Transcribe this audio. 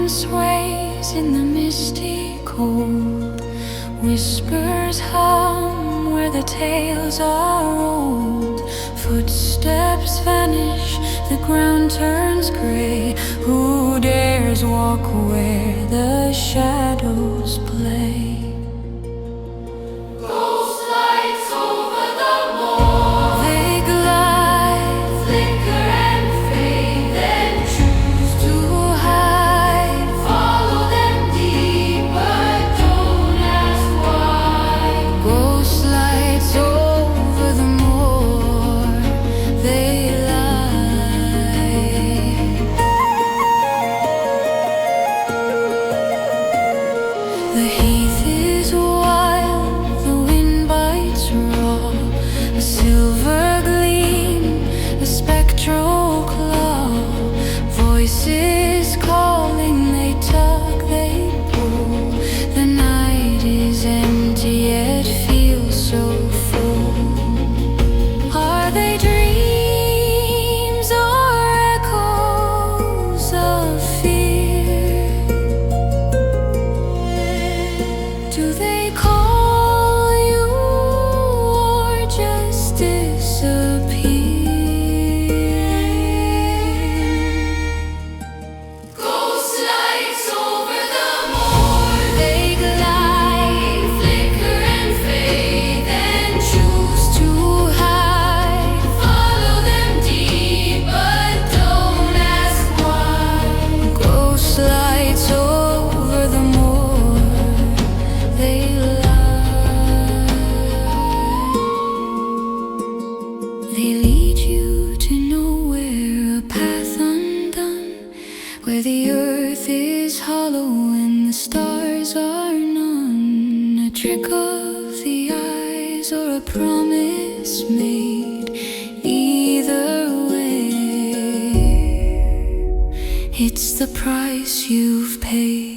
Sways in the misty cold, whispers hum where the tales are old. Footsteps vanish, the ground turns gray. Who dares walk where the shadows play? Ghostlights over the moor, they glide, flicker and fade, then choose to hide. Follow them deep, but don't ask why. Ghostlights over the moor, they lie. The heath is wild, the wind bites raw, a silver gleam, a spectral claw. Voices calling, they tug, they pull. The night is empty yet feels so full. Are they dreams or echoes of fear? Do they call you or just disappear? Ghostlights over the moor, they glide, flicker and fade, then choose to hide. Follow them deep, but don't ask why. Ghostlights over the moor, they lie. They lead you to nowhere, a path undone, where the earth is hollow and the stars are none. A trick of the eyes or a promise made, either way, it's the price you've paid.